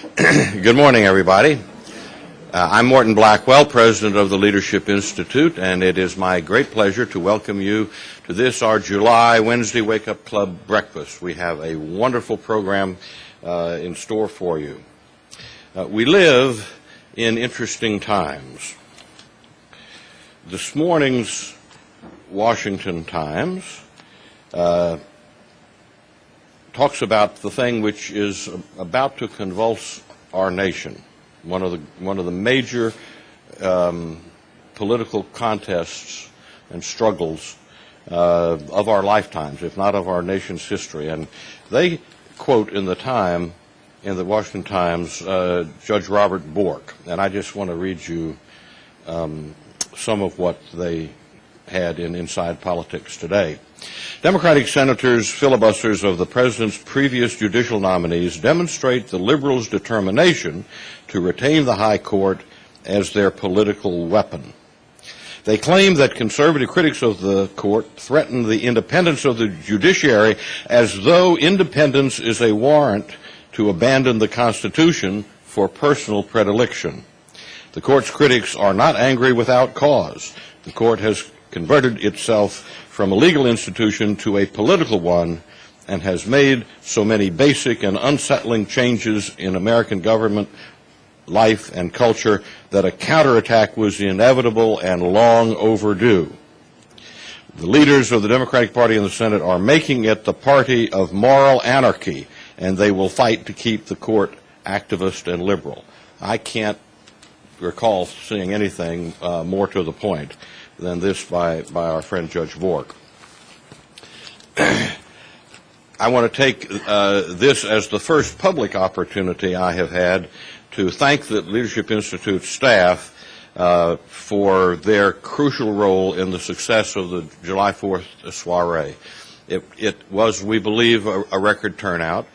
Good morning, everybody. I'm Morton Blackwell, president of the Leadership Institute, and it is my great pleasure to welcome you to this, our July Wednesday Wake Up Club breakfast. We have a wonderful program in store for you. We live in interesting times. This morning's Washington Times talks about the thing which is about to convulse our nation, one of the major political contests and struggles of our lifetimes, if not of our nation's history. And they quote in the Washington Times, Judge Robert Bork, and I just want to read you some of what they had in Inside Politics today. Democratic senators, filibusters of the president's previous judicial nominees, demonstrate the liberals' determination to retain the high court as their political weapon. They claim that conservative critics of the court threaten the independence of the judiciary as though independence is a warrant to abandon the Constitution for personal predilection. The court's critics are not angry without cause. The court has converted itself from a legal institution to a political one and has made so many basic and unsettling changes in American government life and culture that a counterattack was inevitable and long overdue. The leaders of the Democratic Party in the Senate are making it the party of moral anarchy, and they will fight to keep the court activist and liberal. I can't recall seeing anything more to the point than this by our friend Judge Bork. I want to take this as the first public opportunity I have had to thank the Leadership Institute staff for their crucial role in the success of the July 4th soiree. It was, we believe, a record turnout,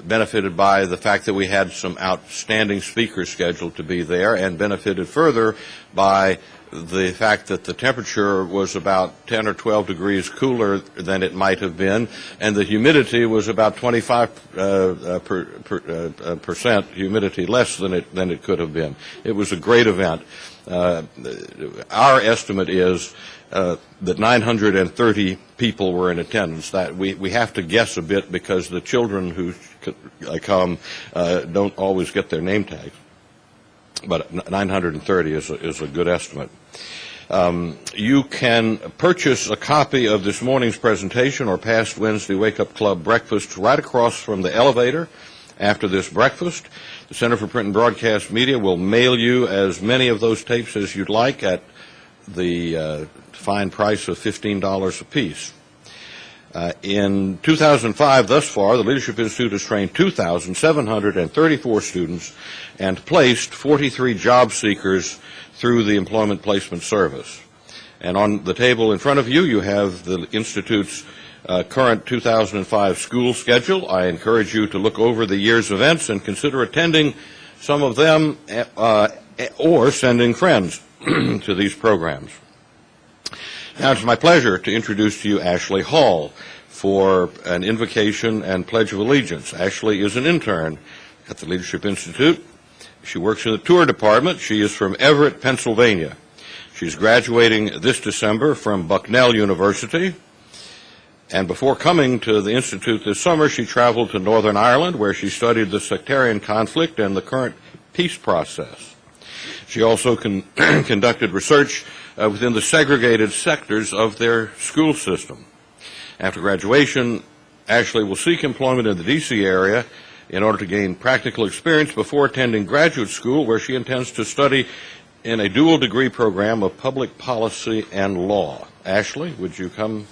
benefited by the fact that we had some outstanding speakers scheduled to be there, and benefited further by the fact that the temperature was about 10 or 12 degrees cooler than it might have been, and the humidity was about 25% humidity less than it could have been. It was a great event. Our estimate is that 930 people were in attendance. That we have to guess a bit because the children who come don't always get their name tags. But 930 is a good estimate. You can purchase a copy of this morning's presentation or past Wednesday Wake Up Club breakfast right across from the elevator after this breakfast. The Center for Print and Broadcast Media will mail you as many of those tapes as you'd like at the fine price of $15 apiece. In 2005, thus far, the Leadership Institute has trained 2,734 students and placed 43 job seekers through the Employment Placement Service. And on the table in front of you, you have the Institute's current 2005 school schedule. I encourage you to look over the year's events and consider attending some of them or sending friends to these programs. Now it's my pleasure to introduce to you Ashley Hall for an invocation and Pledge of Allegiance. Ashley is an intern at the Leadership Institute. She works in the tour department. She is from Everett, Pennsylvania. She's graduating this December from Bucknell University. And before coming to the Institute this summer, she traveled to Northern Ireland, where she studied the sectarian conflict and the current peace process. She also conducted research within the segregated sectors of their school system. After graduation, Ashley will seek employment in the D.C. area in order to gain practical experience before attending graduate school, where she intends to study in a dual degree program of public policy and law. Ashley, would you come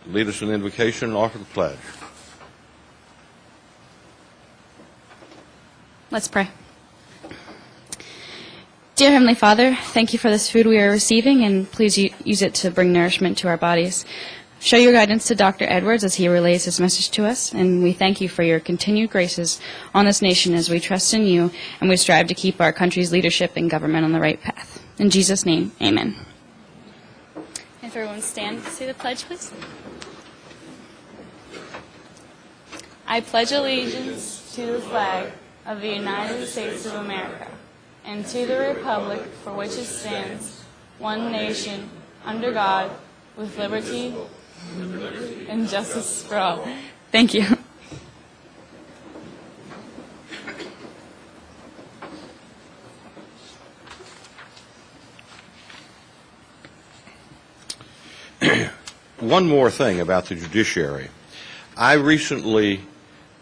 lead us in the invocation and offer the pledge? Let's pray. Dear Heavenly Father, thank you for this food we are receiving, and please use it to bring nourishment to our bodies. Show your guidance to Dr. Edwards as he relays his message to us, and we thank you for your continued graces on this nation as we trust in you and we strive to keep our country's leadership and government on the right path. In Jesus' name, amen. If everyone stand, say the pledge, please. I pledge allegiance to the flag of the United States of America, and to the republic for which it stands, one nation, under God, with liberty and justice for all. Thank you. One more thing about the judiciary. I recently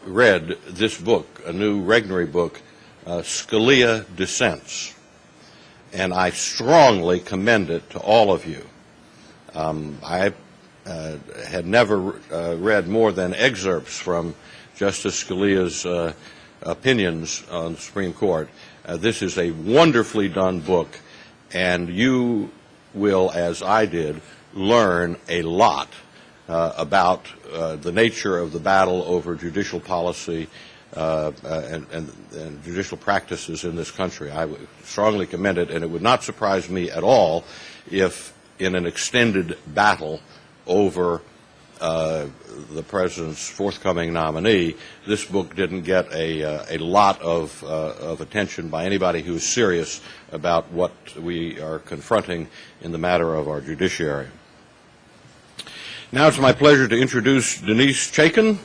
read this book, a new Regnery book, Scalia Dissents, and I strongly commend it to all of you. I had never read more than excerpts from Justice Scalia's opinions on the Supreme Court. This is a wonderfully done book, and you will, as I did, learn a lot about the nature of the battle over judicial policy and judicial practices in this country. I would strongly commend it, and it would not surprise me at all if in an extended battle over the president's forthcoming nominee, this book didn't get a lot of attention by anybody who is serious about what we are confronting in the matter of our judiciary. Now it's my pleasure to introduce Denise Chaikin.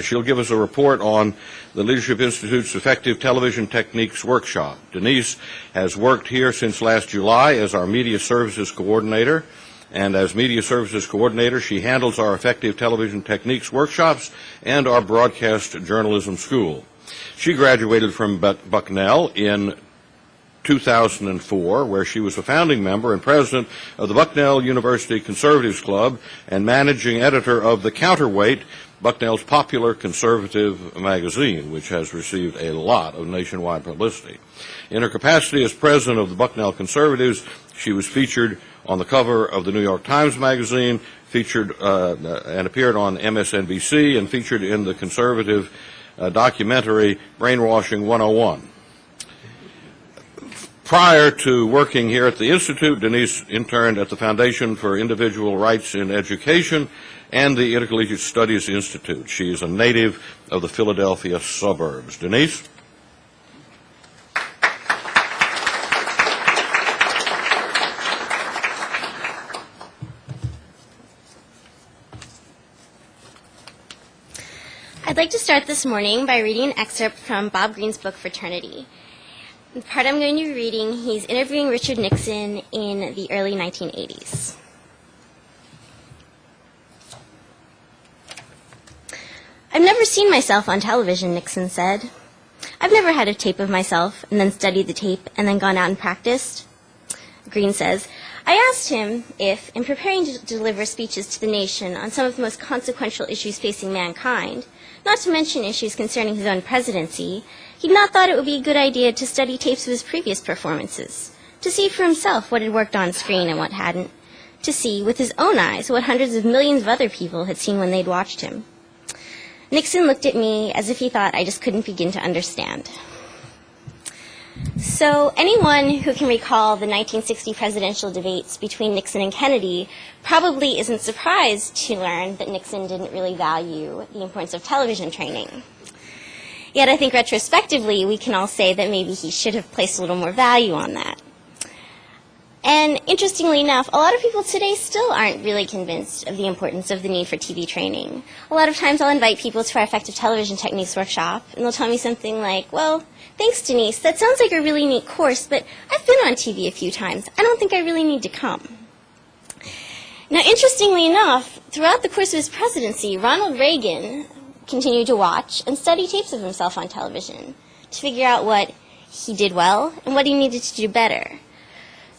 She'll give us a report on the Leadership Institute's Effective Television Techniques Workshop. Denise has worked here since last July as our Media Services Coordinator, and as Media Services Coordinator, she handles our Effective Television Techniques Workshops and our Broadcast Journalism School. She graduated from Bucknell in 2004, where she was a founding member and president of the Bucknell University Conservatives Club and managing editor of The Counterweight, Bucknell's popular conservative magazine, which has received a lot of nationwide publicity. In her capacity as president of the Bucknell Conservatives, she was featured on the cover of the New York Times magazine, featured and appeared on MSNBC, and featured in the conservative documentary Brainwashing 101. Prior to working here at the Institute, Denise interned at the Foundation for Individual Rights in Education and the Intercollegiate Studies Institute. She is a native of the Philadelphia suburbs. Denise? I'd like to start this morning by reading an excerpt from Bob Greene's book, Fraternity. The part I'm going to be reading, he's interviewing Richard Nixon in the early 1980s. I've never seen myself on television, Nixon said. I've never had a tape of myself and then studied the tape and then gone out and practiced. Greene says, I asked him if, in preparing to deliver speeches to the nation on some of the most consequential issues facing mankind, not to mention issues concerning his own presidency, he'd not thought it would be a good idea to study tapes of his previous performances, to see for himself what had worked on screen and what hadn't, to see with his own eyes what hundreds of millions of other people had seen when they'd watched him. Nixon looked at me as if he thought I just couldn't begin to understand. So anyone who can recall the 1960 presidential debates between Nixon and Kennedy probably isn't surprised to learn that Nixon didn't really value the importance of television training. Yet I think retrospectively we can all say that maybe he should have placed a little more value on that. And interestingly enough, a lot of people today still aren't really convinced of the importance of the need for TV training. A lot of times I'll invite people to our Effective Television Techniques workshop, and they'll tell me something like, well, thanks, Denise, that sounds like a really neat course, but I've been on TV a few times. I don't think I really need to come. Now, interestingly enough, throughout the course of his presidency, Ronald Reagan continued to watch and study tapes of himself on television to figure out what he did well and what he needed to do better.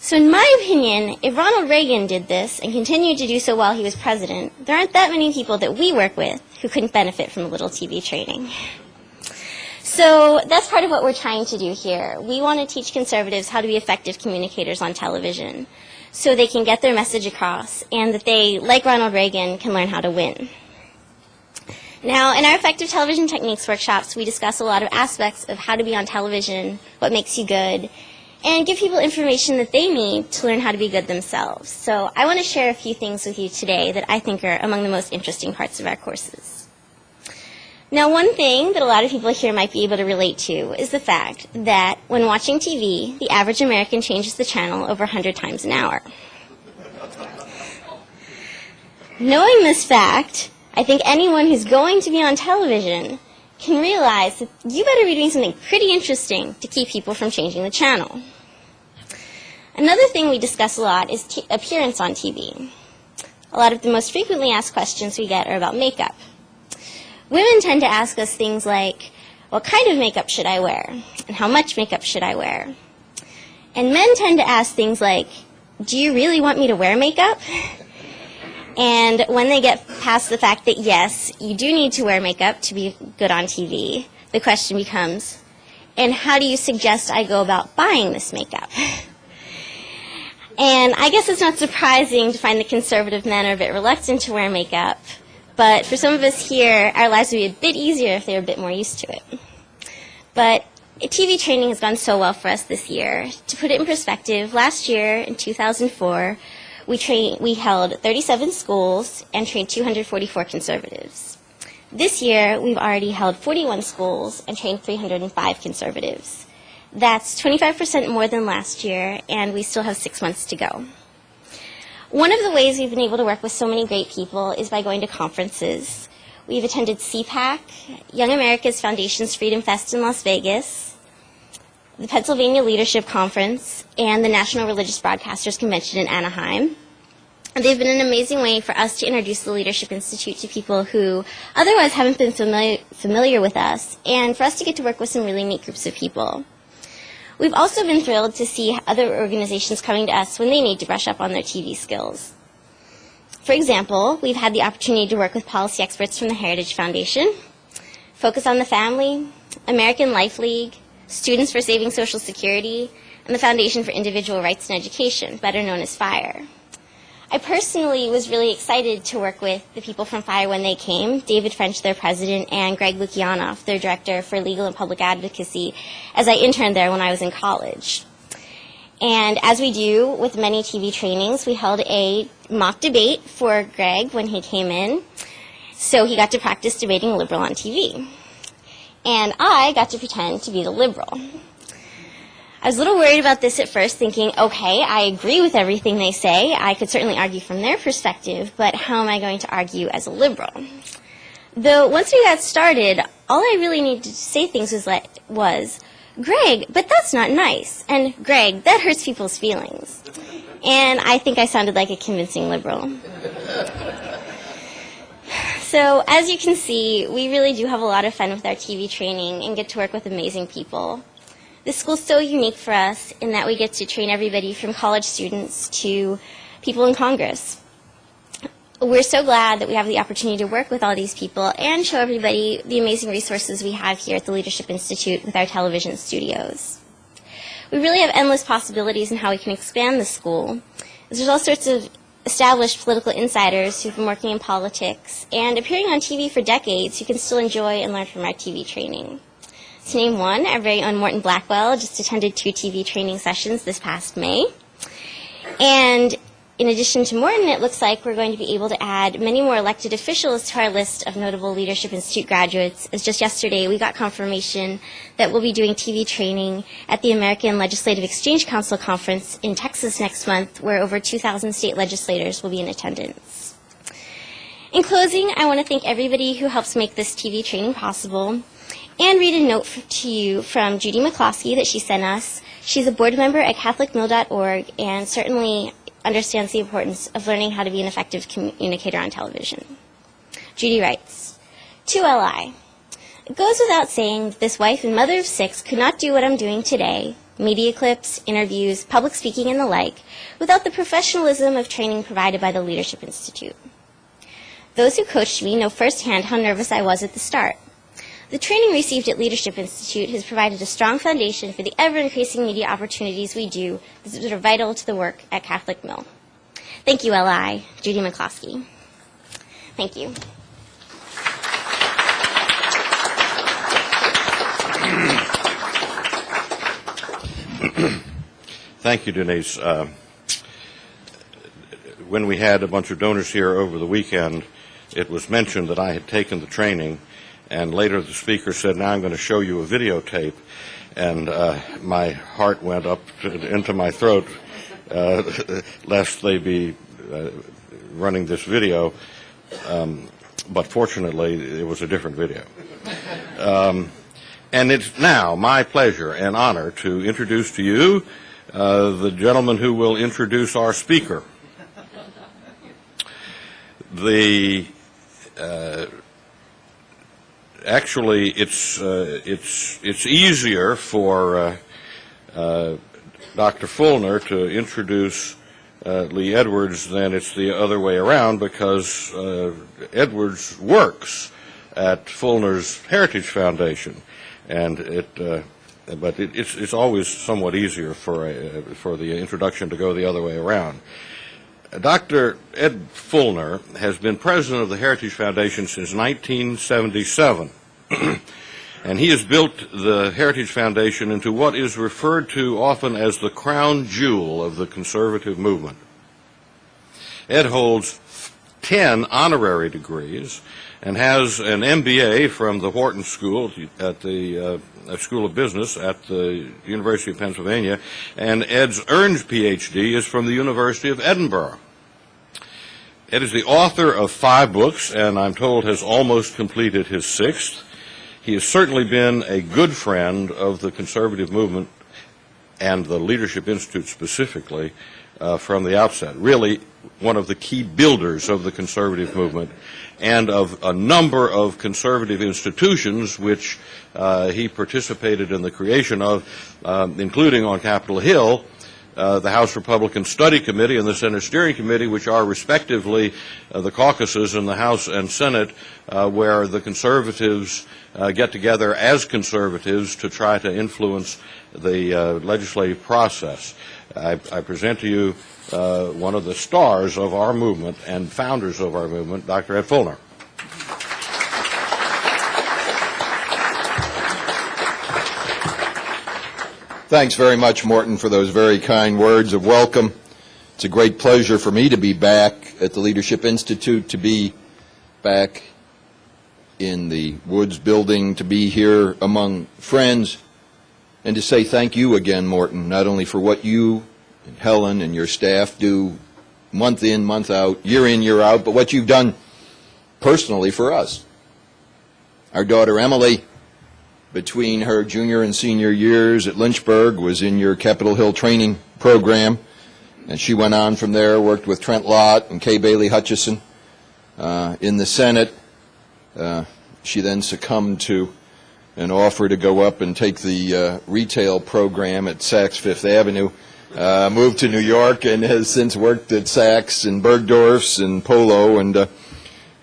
So in my opinion, if Ronald Reagan did this and continued to do so while he was president, there aren't that many people that we work with who couldn't benefit from a little TV training. So that's part of what we're trying to do here. We want to teach conservatives how to be effective communicators on television so they can get their message across and that they, like Ronald Reagan, can learn how to win. Now, in our Effective Television Techniques workshops, we discuss a lot of aspects of how to be on television, what makes you good, and give people information that they need to learn how to be good themselves. So I want to share a few things with you today that I think are among the most interesting parts of our courses. Now, one thing that a lot of people here might be able to relate to is the fact that when watching TV, the average American changes the channel over 100 times an hour. Knowing this fact, I think anyone who's going to be on television can realize that you better be doing something pretty interesting to keep people from changing the channel. Another thing we discuss a lot is appearance on TV. A lot of the most frequently asked questions we get are about makeup. Women tend to ask us things like, what kind of makeup should I wear? And how much makeup should I wear? And men tend to ask things like, do you really want me to wear makeup? And when they get past the fact that, yes, you do need to wear makeup to be good on TV, the question becomes, and how do you suggest I go about buying this makeup? And I guess it's not surprising to find that conservative men are a bit reluctant to wear makeup. But for some of us here, our lives would be a bit easier if they were a bit more used to it. But TV training has gone so well for us this year. To put it in perspective, last year, in 2004, we held 37 schools and trained 244 conservatives. This year, we've already held 41 schools and trained 305 conservatives. That's 25% more than last year, and we still have 6 months to go. One of the ways we've been able to work with so many great people is by going to conferences. We've attended CPAC, Young America's Foundation's Freedom Fest in Las Vegas, the Pennsylvania Leadership Conference, and the National Religious Broadcasters Convention in Anaheim. And they've been an amazing way for us to introduce the Leadership Institute to people who otherwise haven't been familiar with us, and for us to get to work with some really neat groups of people. We've also been thrilled to see other organizations coming to us when they need to brush up on their TV skills. For example, we've had the opportunity to work with policy experts from the Heritage Foundation, Focus on the Family, American Life League, Students for Saving Social Security, and the Foundation for Individual Rights and Education, better known as FIRE. I personally was really excited to work with the people from FIRE when they came, David French, their president, and Greg Lukianoff, their director for legal and public advocacy, as I interned there when I was in college. And as we do with many TV trainings, we held a mock debate for Greg when he came in, so he got to practice debating a liberal on TV. And I got to pretend to be the liberal. I was a little worried about this at first, thinking, okay, I agree with everything they say. I could certainly argue from their perspective, but how am I going to argue as a liberal? Though once we got started, all I really needed to say things was, Greg, but that's not nice. And Greg, that hurts people's feelings. And I think I sounded like a convincing liberal. So as you can see, we really do have a lot of fun with our TV training and get to work with amazing people. This school's so unique for us in that we get to train everybody from college students to people in Congress. We're so glad that we have the opportunity to work with all these people and show everybody the amazing resources we have here at the Leadership Institute with our television studios. We really have endless possibilities in how we can expand the school. There's all sorts of established political insiders who've been working in politics and appearing on TV for decades who can still enjoy and learn from our TV training. To name one, our very own Morton Blackwell just attended 2 TV training sessions this past May. And in addition to Morton, it looks like we're going to be able to add many more elected officials to our list of notable Leadership Institute graduates, as just yesterday we got confirmation that we'll be doing TV training at the American Legislative Exchange Council Conference in Texas next month, where over 2,000 state legislators will be in attendance. In closing, I want to thank everybody who helps make this TV training possible, and read a note to you from Judy McCloskey that she sent us. She's a board member at CatholicMill.org and certainly understands the importance of learning how to be an effective communicator on television. Judy writes, To L.I. It goes without saying that this wife and mother of 6 could not do what I'm doing today, media clips, interviews, public speaking, and the like, without the professionalism of training provided by the Leadership Institute. Those who coached me know firsthand how nervous I was at the start. The training received at Leadership Institute has provided a strong foundation for the ever-increasing media opportunities we do that are vital to the work at Catholic Mill. Thank you, L.I. Judy McCloskey. Thank you. Thank you, Denise. When we had a bunch of donors here over the weekend, it was mentioned that I had taken the training, And later the speaker said, now I'm going to show you a videotape. And my heart went up into my throat, lest they be running this video. But fortunately, it was a different video. And it's now my pleasure and honor to introduce to you the gentleman who will introduce our speaker. Actually, it's easier for Dr. Fulner to introduce Lee Edwards than it's the other way around, because Edwards works at Fulner's Heritage Foundation, and it's always somewhat easier for the introduction to go the other way around. Dr. Ed Fulner has been president of the Heritage Foundation since 1977, and he has built the Heritage Foundation into what is referred to often as the crown jewel of the conservative movement. Ed holds 10 honorary degrees and has an MBA from the Morton School at the School of Business at the University of Pennsylvania, and Ed's earned PhD is from the University of Edinburgh. Ed is the author of 5 books, and I'm told has almost completed his 6th. He has certainly been a good friend of the conservative movement and the Leadership Institute specifically from the outset. Really one of the key builders of the conservative movement and of a number of conservative institutions which he participated in the creation of, including on Capitol Hill, the House Republican Study Committee and the Senate Steering Committee, which are respectively the caucuses in the House and Senate where the conservatives get together as conservatives to try to influence the legislative process. I present to you one of the stars of our movement and founders of our movement, Dr. Ed Fulner. Thanks very much, Morton, for those very kind words of welcome. It's a great pleasure for me to be back at the Leadership Institute, to be back in the Woods building, to be here among friends, and to say thank you again, Morton, not only for what you and Helen and your staff do month in, month out, year in, year out, but what you've done personally for us. Our daughter Emily, between her junior and senior years at Lynchburg, was in your Capitol Hill training program, and she went on from there, worked with Trent Lott and Kay Bailey Hutchison in the Senate. She then succumbed to an offer to go up and take the retail program at Saks Fifth Avenue, moved to New York, and has since worked at Saks and Bergdorf's and Polo. And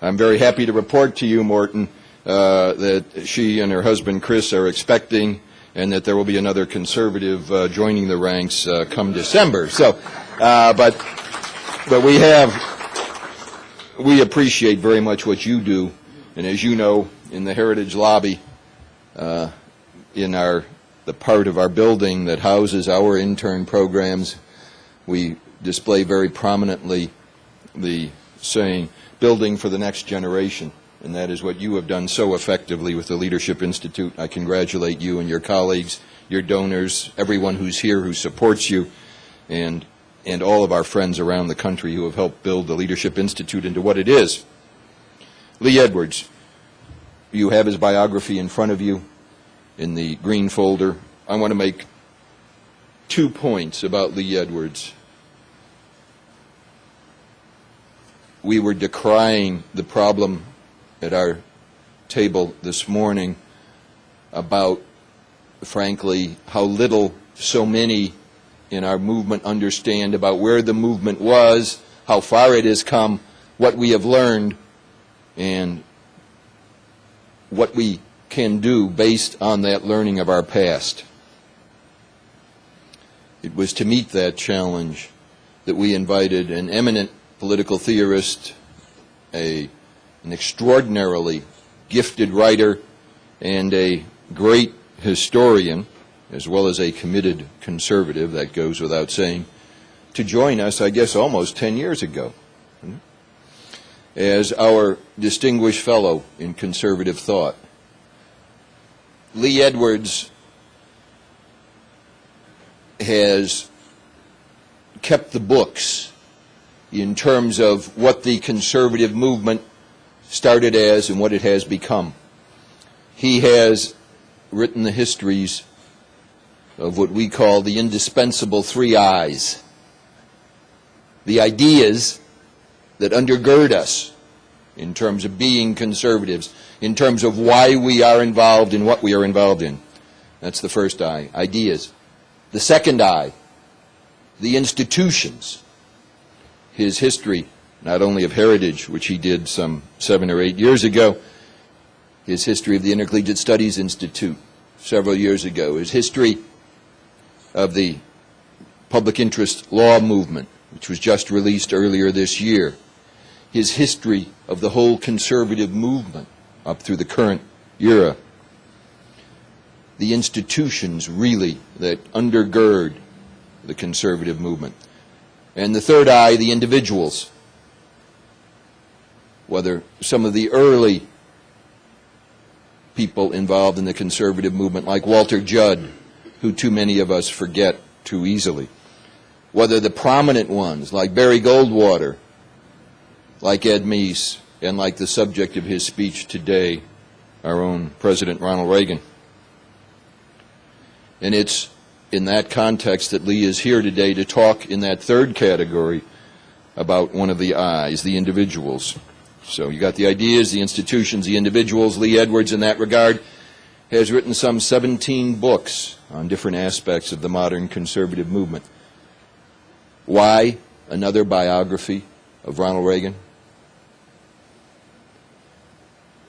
I'm very happy to report to you, Morton, that she and her husband Chris are expecting, and that there will be another conservative joining the ranks come December. So, but we appreciate very much what you do, and as you know, in the Heritage Lobby, in the part of our building that houses our intern programs, we display very prominently the saying, "Building for the next generation." And that is what you have done so effectively with the Leadership Institute. I congratulate you and your colleagues, your donors, everyone who's here who supports you, and all of our friends around the country who have helped build the Leadership Institute into what it is. Lee Edwards, you have his biography in front of you in the green folder. I want to make 2 points about Lee Edwards. We were decrying the problem at our table this morning about, frankly, how little so many in our movement understand about where the movement was, how far it has come, what we have learned, and what we can do based on that learning of our past. It was to meet that challenge that we invited an eminent political theorist, an extraordinarily gifted writer, and a great historian, as well as a committed conservative, that goes without saying, to join us, I guess, almost 10 years ago as our distinguished fellow in conservative thought. Lee Edwards has kept the books in terms of what the conservative movement started as and what it has become. He has written the histories of what we call the indispensable 3 I's, the ideas that undergird us in terms of being conservatives, in terms of why we are involved in what we are involved in. That's the first I, ideas. The second I, the institutions. His history, not only of Heritage, which he did some 7 or 8 years ago, his history of the Intercollegiate Studies Institute several years ago, his history of the public interest law movement, which was just released earlier this year, his history of the whole conservative movement up through the current era, the institutions really that undergird the conservative movement. And the third I, the individuals, whether some of the early people involved in the conservative movement, like Walter Judd, who too many of us forget too easily, whether the prominent ones, like Barry Goldwater, like Ed Meese, and like the subject of his speech today, our own President Ronald Reagan. And it's in that context that Lee is here today to talk in that third category about one of the I's, the individuals. So you got the ideas, the institutions, the individuals. Lee Edwards, in that regard, has written some 17 books on different aspects of the modern conservative movement. Why another biography of Ronald Reagan?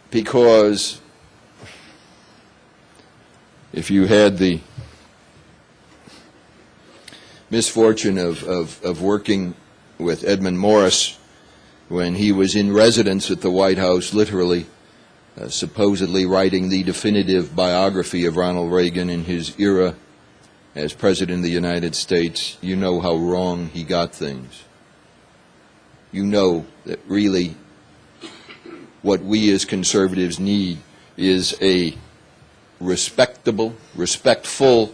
Because if you had the misfortune of working with Edmund Morris when he was in residence at the White House, literally, supposedly writing the definitive biography of Ronald Reagan in his era as President of the United States, you know how wrong he got things. You know that really what we as conservatives need is a respectable, respectful,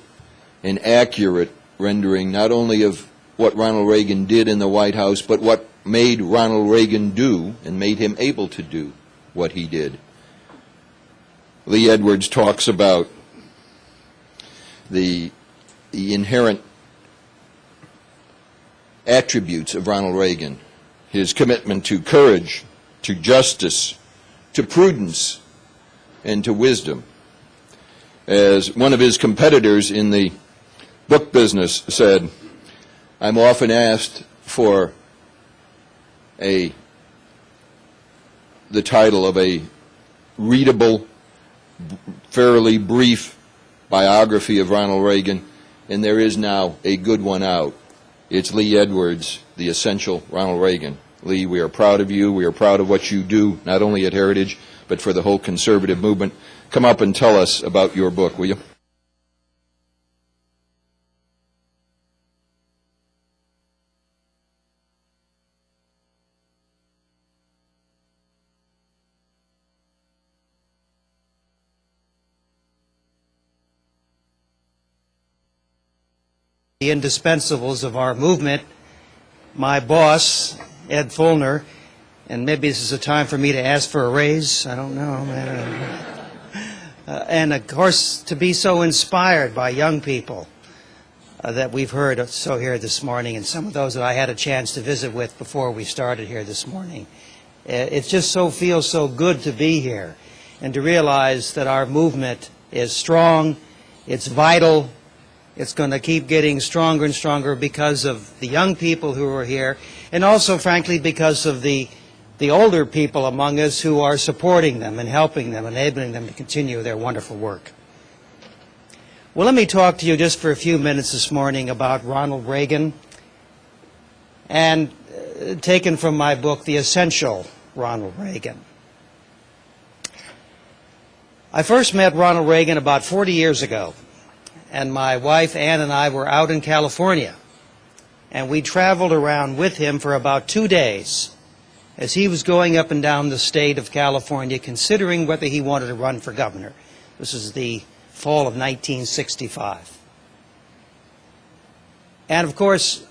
and accurate rendering not only of what Ronald Reagan did in the White House, but what made Ronald Reagan do and made him able to do what he did. Lee Edwards talks about the inherent attributes of Ronald Reagan, his commitment to courage, to justice, to prudence, and to wisdom. As one of his competitors in the book business said, I'm often asked for the title of a readable, fairly brief biography of Ronald Reagan, and there is now a good one out. It's Lee Edwards, The Essential Ronald Reagan. Lee, we are proud of you. We are proud of what you do, not only at Heritage, but for the whole conservative movement. Come up and tell us about your book, will you? The indispensables of our movement, my boss, Ed Fulner, and maybe this is a time for me to ask for a raise, I don't know. And of course, to be so inspired by young people that we've heard so here this morning, and some of those that I had a chance to visit with before we started here this morning. It just feels so good to be here and to realize that our movement is strong, it's vital. It's going to keep getting stronger and stronger because of the young people who are here, and also, frankly, because of the older people among us who are supporting them and helping them, enabling them to continue their wonderful work. Well, let me talk to you just for a few minutes this morning about Ronald Reagan, and taken from my book, The Essential Ronald Reagan. I first met Ronald Reagan about 40 years ago. And my wife, Ann, and I were out in California. And we traveled around with him for about 2 days as he was going up and down the state of California considering whether he wanted to run for governor. This is the fall of 1965. And of course,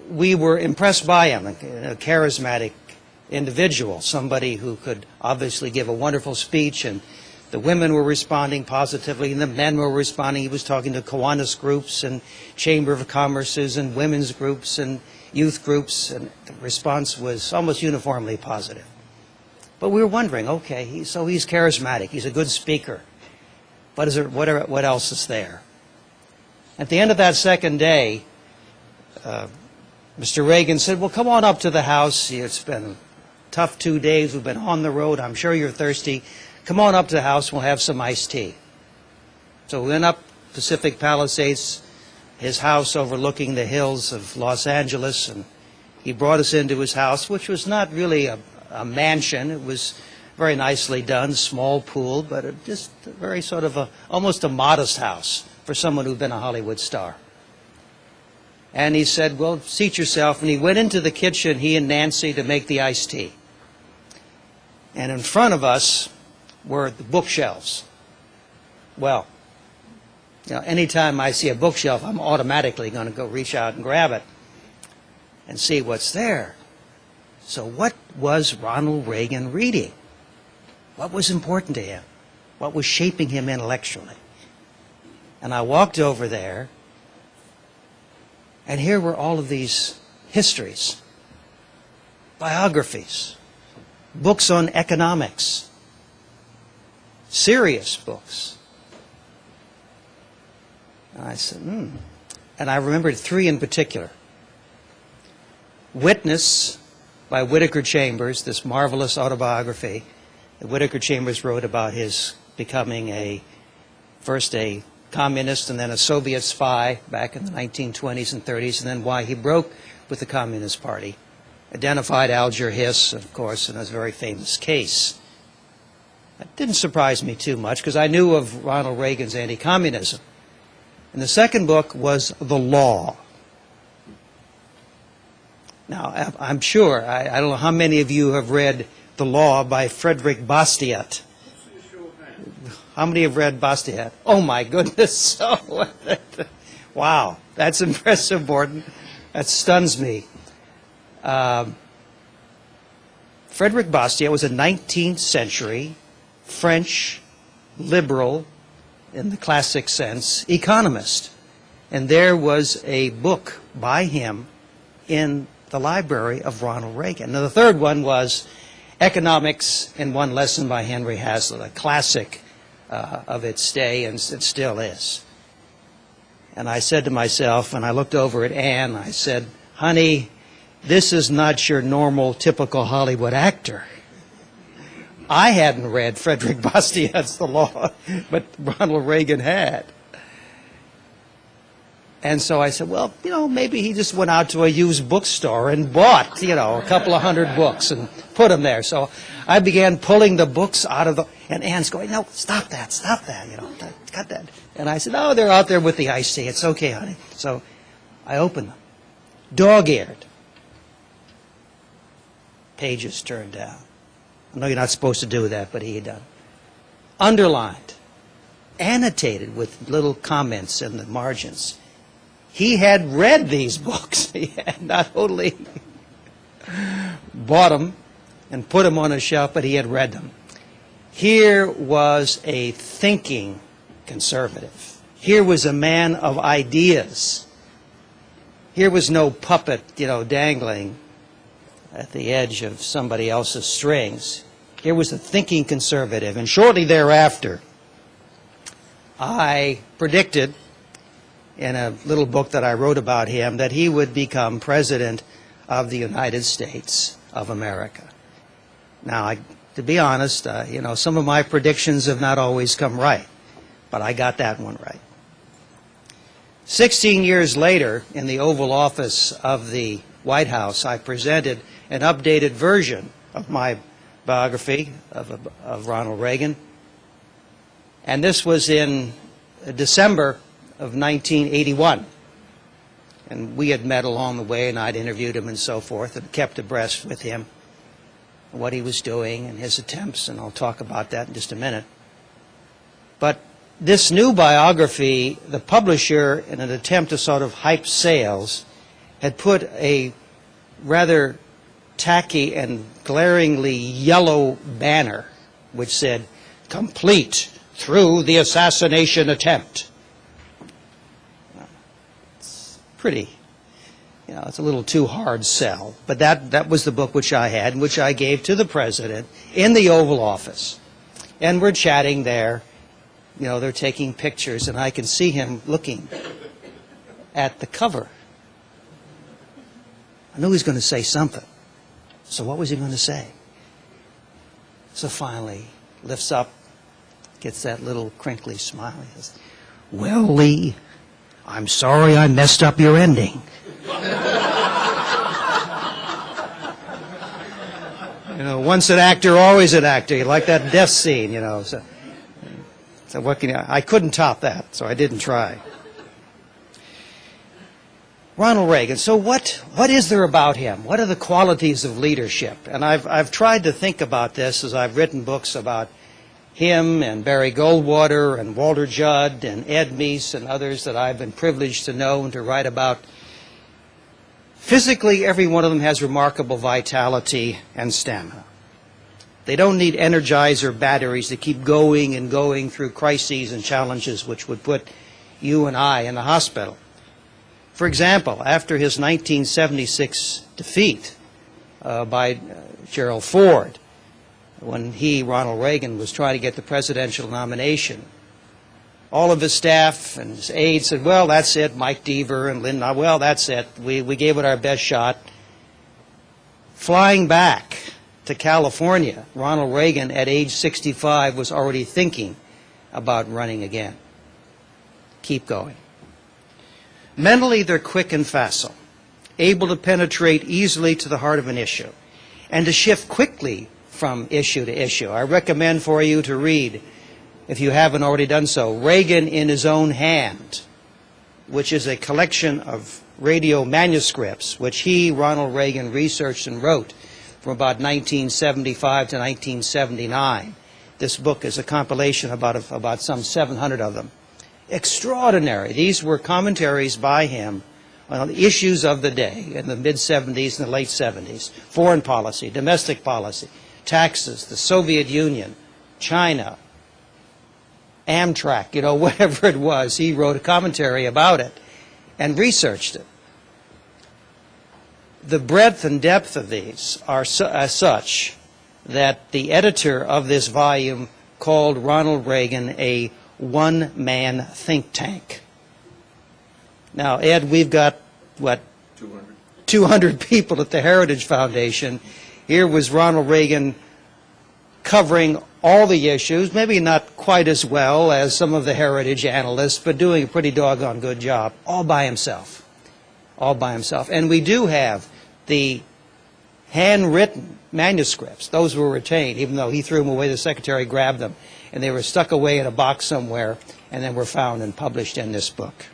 we were impressed by him, a charismatic individual, somebody who could obviously give a wonderful speech, and the women were responding positively, and the men were responding. He was talking to Kiwanis groups and Chamber of Commerce's and women's groups and youth groups, and the response was almost uniformly positive. But we were wondering, okay, so he's charismatic, he's a good speaker, but what else is there? At the end of that second day, Mr. Reagan said, well, come on up to the house. It's been a tough 2 days. We've been on the road. I'm sure you're thirsty. Come on up to the house. We'll have some iced tea. So we went up Pacific Palisades, his house overlooking the hills of Los Angeles, and he brought us into his house, which was not really a mansion. It was very nicely done, small pool, but just very sort of almost a modest house for someone who'd been a Hollywood star. And he said, well, seat yourself. And he went into the kitchen, he and Nancy, to make the iced tea. And in front of us were the bookshelves. Well, you know, anytime I see a bookshelf, I'm automatically going to go reach out and grab it and see what's there. So what was Ronald Reagan reading? What was important to him? What was shaping him intellectually? And I walked over there, and here were all of these histories, biographies, books on economics, serious books. And I said, And I remembered three in particular. Witness by Whittaker Chambers, this marvelous autobiography that Whittaker Chambers wrote about his becoming first a communist and then a Soviet spy back in the 1920s and 30s, and then why he broke with the Communist Party. Identified Alger Hiss, of course, in a very famous case. That didn't surprise me too much because I knew of Ronald Reagan's anti-communism. And the second book was The Law. Now, I'm sure, I don't know how many of you have read The Law by Frederick Bastiat. How many have read Bastiat? Oh, my goodness. Wow, that's impressive, Morton. That stuns me. Frederick Bastiat was a 19th century French liberal, in the classic sense, economist. And there was a book by him in the library of Ronald Reagan. Now, the third one was Economics in One Lesson by Henry Hazlitt, a classic of its day, and it still is. And I said to myself, and I looked over at Anne, I said, honey, this is not your normal, typical Hollywood actor. I hadn't read Frederick Bastiat's The Law, but Ronald Reagan had. And so I said, well, maybe he just went out to a used bookstore and bought, a couple of hundred books and put them there. So I began pulling the books out of and Anne's going, no, stop that, cut that. And I said, oh, they're out there with the iced tea. It's okay, honey. So I opened them. Dog-eared. Pages turned down. I know you're not supposed to do that, but he had done. Underlined. Annotated with little comments in the margins. He had read these books. He had not only bought them and put them on a shelf, but he had read them. Here was a thinking conservative. Here was a man of ideas. Here was no puppet, dangling at the edge of somebody else's strings. Here was a thinking conservative. And shortly thereafter, I predicted in a little book that I wrote about him that he would become President of the United States of America. Now, to be honest, some of my predictions have not always come right, but I got that one right. 16 years later, in the Oval Office of the White House, I presented an updated version of my biography of Ronald Reagan. And this was in December of 1981. And we had met along the way, and I'd interviewed him and so forth, and kept abreast with him, what he was doing and his attempts, and I'll talk about that in just a minute. But this new biography, the publisher, in an attempt to sort of hype sales, had put a rather tacky and glaringly yellow banner which said, "Complete through the assassination attempt." It's pretty, it's a little too hard sell. But that was the book which I had and which I gave to the president in the Oval Office. And we're chatting there. They're taking pictures, and I can see him looking at the cover. I knew he was going to say something. So what was he going to say? So finally, lifts up, gets that little crinkly smile. He says, "Well, Lee, I'm sorry I messed up your ending." Once an actor, always an actor. You like that death scene, So what I couldn't top that, so I didn't try. Ronald Reagan. So what is there about him? What are the qualities of leadership? And I've tried to think about this as I've written books about him and Barry Goldwater and Walter Judd and Ed Meese and others that I've been privileged to know and to write about. Physically, every one of them has remarkable vitality and stamina. They don't need Energizer batteries to keep going and going through crises and challenges which would put you and I in the hospital. For example, after his 1976 defeat by Gerald Ford, when Ronald Reagan, was trying to get the presidential nomination, all of his staff and his aides said, "Well, that's it." Mike Deaver and Lynn, "Well, that's it. We gave it our best shot." Flying back to California, Ronald Reagan, at age 65, was already thinking about running again. Keep going. Mentally, they're quick and facile, able to penetrate easily to the heart of an issue, and to shift quickly from issue to issue. I recommend for you to read, if you haven't already done so, Reagan in His Own Hand, which is a collection of radio manuscripts which Ronald Reagan, researched and wrote from about 1975 to 1979. This book is a compilation of about some 700 of them. Extraordinary. These were commentaries by him on the issues of the day in the mid-'70s and the late '70s. Foreign policy, domestic policy, taxes, the Soviet Union, China, Amtrak, whatever it was. He wrote a commentary about it and researched it. The breadth and depth of these are such that the editor of this volume called Ronald Reagan a one-man think tank. Now, Ed, we've got, 200 people at the Heritage Foundation. Here was Ronald Reagan covering all the issues, maybe not quite as well as some of the Heritage analysts, but doing a pretty doggone good job, all by himself. All by himself. And we do have the handwritten manuscripts. Those were retained, even though he threw them away, the secretary grabbed them, and they were stuck away in a box somewhere, and then were found and published in this book.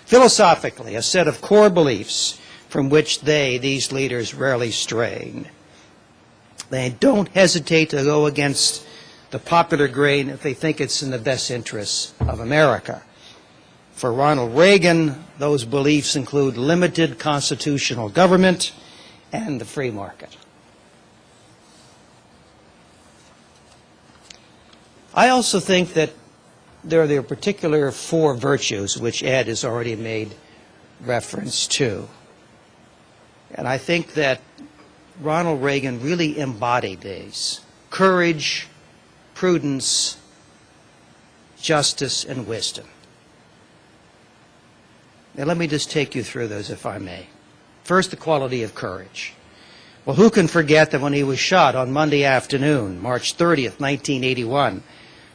Philosophically, a set of core beliefs from which these leaders, rarely strayed. They don't hesitate to go against the popular grain if they think it's in the best interests of America. For Ronald Reagan, those beliefs include limited constitutional government and the free market. I also think that there are particular 4 virtues which Ed has already made reference to. And I think that Ronald Reagan really embodied these: courage, prudence, justice, and wisdom. Now let me just take you through those, if I may. First, the quality of courage. Well, who can forget that when he was shot on Monday afternoon, March 30th, 1981,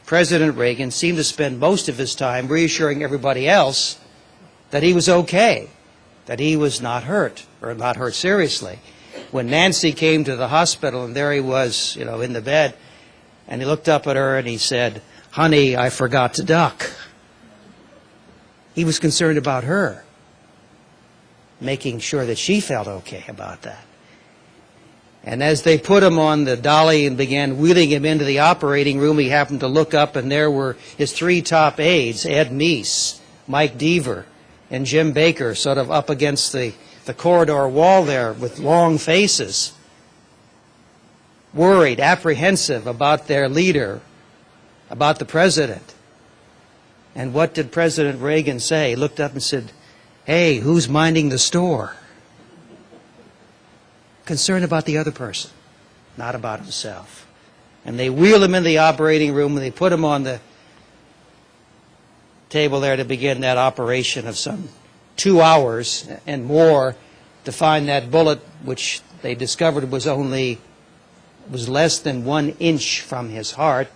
President Reagan seemed to spend most of his time reassuring everybody else that he was okay, that he was not hurt, or not hurt seriously. When Nancy came to the hospital, and there he was, in the bed, and he looked up at her and he said, "Honey, I forgot to duck." He was concerned about her, making sure that she felt okay about that. And as they put him on the dolly and began wheeling him into the operating room, he happened to look up, and there were his three top aides, Ed Meese, Mike Deaver, and Jim Baker, sort of up against the corridor wall there with long faces, worried, apprehensive about their leader, about the president. And what did President Reagan say? He looked up and said, "Hey, who's minding the store?" Concerned about the other person, not about himself. And they wheeled him in the operating room, and they put him on the table there to begin that operation of some 2 hours and more to find that bullet, which they discovered was less than 1 inch from his heart.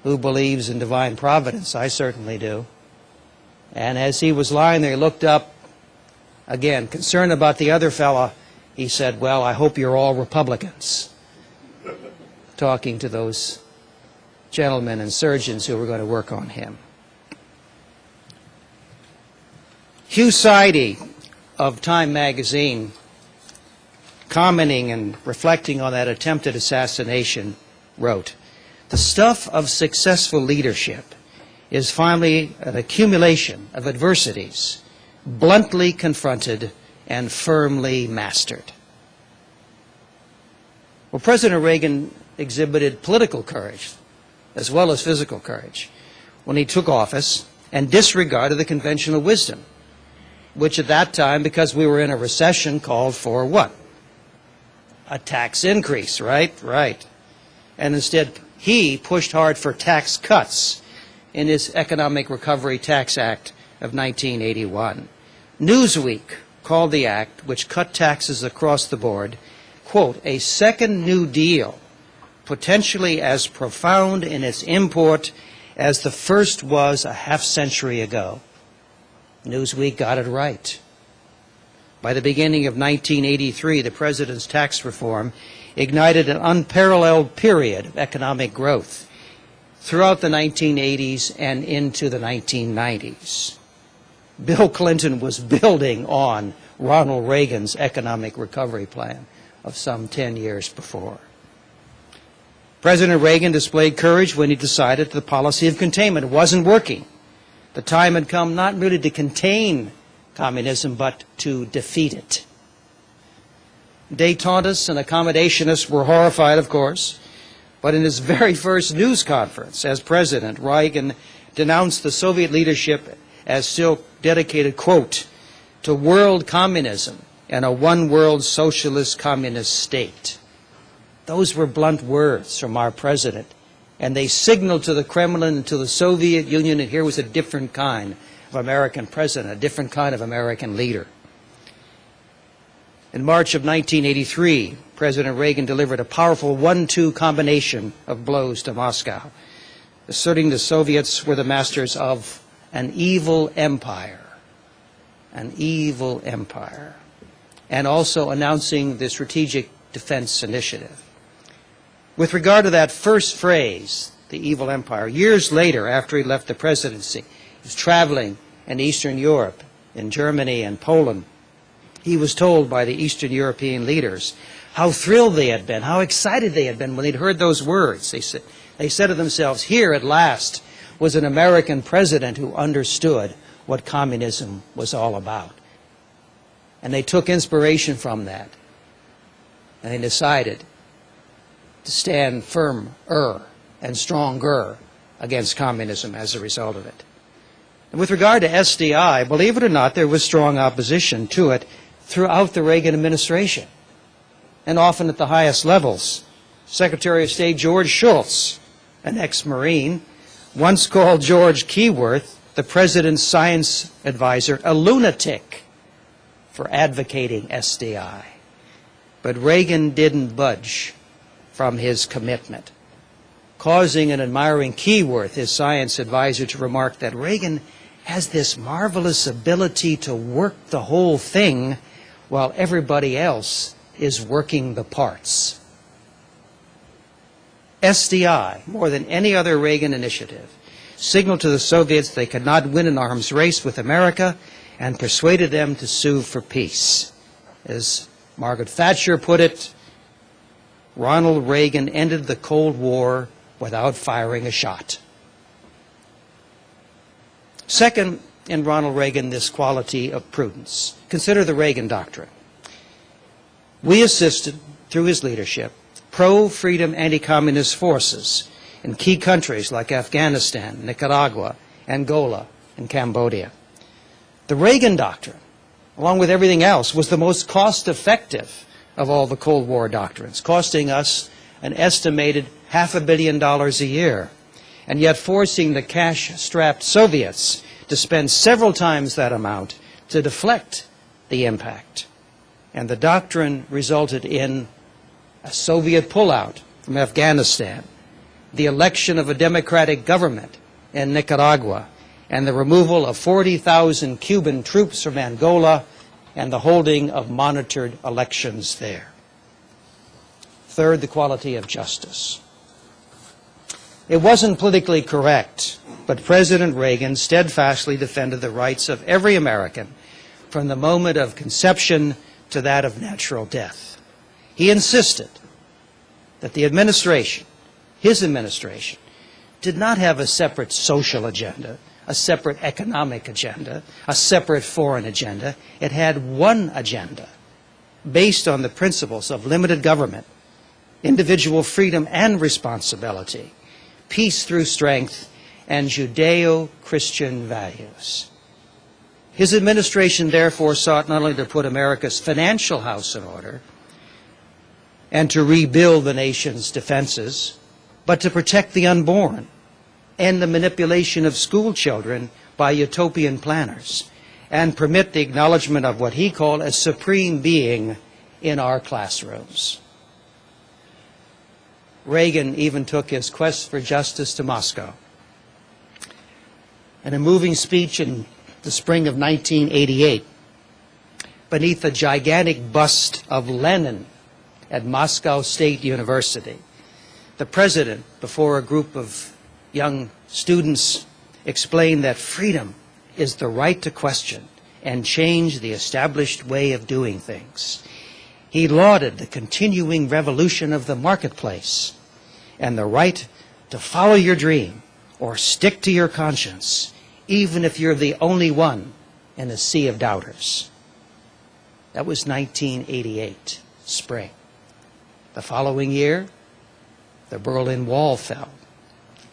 Who believes in divine providence? I certainly do. And as he was lying there, he looked up, again, concerned about the other fella. He said, "Well, I hope you're all Republicans," talking to those gentlemen and surgeons who were going to work on him. Hugh Sidey of Time magazine, commenting and reflecting on that attempted assassination, wrote, "The stuff of successful leadership is finally an accumulation of adversities, bluntly confronted and firmly mastered." Well, President Reagan exhibited political courage as well as physical courage when he took office and disregarded the conventional wisdom, which at that time, because we were in a recession, called for what? A tax increase, right? Right. And instead, he pushed hard for tax cuts in his Economic Recovery Tax Act of 1981. Newsweek called the act, which cut taxes across the board, quote, "a second New Deal, potentially as profound in its import as the first was a half-century ago." Newsweek got it right. By the beginning of 1983, the president's tax reform ignited an unparalleled period of economic growth throughout the 1980s and into the 1990s. Bill Clinton was building on Ronald Reagan's economic recovery plan of some 10 years before. President Reagan displayed courage when he decided the policy of containment wasn't working. The time had come not merely to contain communism, but to defeat it. Détentists and accommodationists were horrified, of course, but in his very first news conference as president, Reagan denounced the Soviet leadership as still dedicated, quote, to world communism and a one-world socialist communist state. Those were blunt words from our president, and they signaled to the Kremlin and to the Soviet Union that here was a different kind of American president, a different kind of American leader. In March of 1983, President Reagan delivered a powerful 1-2 combination of blows to Moscow, asserting the Soviets were the masters of an evil empire, and also announcing the Strategic Defense Initiative. With regard to that first phrase, the evil empire, years later, after he left the presidency, he was traveling in Eastern Europe, in Germany and Poland. He was told by the Eastern European leaders how thrilled they had been, how excited they had been when they'd heard those words. They said to themselves, here at last was an American president who understood what communism was all about. And they took inspiration from that, and they decided to stand firmer and stronger against communism as a result of it. And with regard to SDI, believe it or not, there was strong opposition to it throughout the Reagan administration, and often at the highest levels. Secretary of State George Shultz, an ex-Marine, once called George Keyworth, the president's science advisor, a lunatic for advocating SDI. But Reagan didn't budge from his commitment, causing an admiring Keyworth, his science advisor, to remark that Reagan has this marvelous ability to work the whole thing while everybody else is working the parts. SDI, more than any other Reagan initiative, signaled to the Soviets they could not win an arms race with America and persuaded them to sue for peace. As Margaret Thatcher put it, Ronald Reagan ended the Cold War without firing a shot. Second, in Ronald Reagan, this quality of prudence. Consider the Reagan Doctrine. We assisted, through his leadership, pro-freedom anti-communist forces in key countries like Afghanistan, Nicaragua, Angola, and Cambodia. The Reagan Doctrine, along with everything else, was the most cost-effective of all the Cold War doctrines, costing us an estimated $500 million a year, and yet forcing the cash-strapped Soviets to spend several times that amount to deflect the impact. And the doctrine resulted in a Soviet pullout from Afghanistan, the election of a democratic government in Nicaragua, and the removal of 40,000 Cuban troops from Angola, and the holding of monitored elections there. Third, the quality of justice. It wasn't politically correct, but President Reagan steadfastly defended the rights of every American from the moment of conception to that of natural death. He insisted that the administration, his administration, did not have a separate social agenda, a separate economic agenda, a separate foreign agenda. It had one agenda based on the principles of limited government, individual freedom and responsibility, peace through strength, and Judeo-Christian values. His administration therefore sought not only to put America's financial house in order and to rebuild the nation's defenses, but to protect the unborn and the manipulation of school children by utopian planners, and permit the acknowledgement of what he called a supreme being in our classrooms. Reagan even took his quest for justice to Moscow. In a moving speech in the spring of 1988, beneath a gigantic bust of Lenin at Moscow State University, the president, before a group of young students, explained that freedom is the right to question and change the established way of doing things. He lauded the continuing revolution of the marketplace and the right to follow your dream or stick to your conscience, even if you're the only one in a sea of doubters. That was 1988, spring. The following year, the Berlin Wall fell.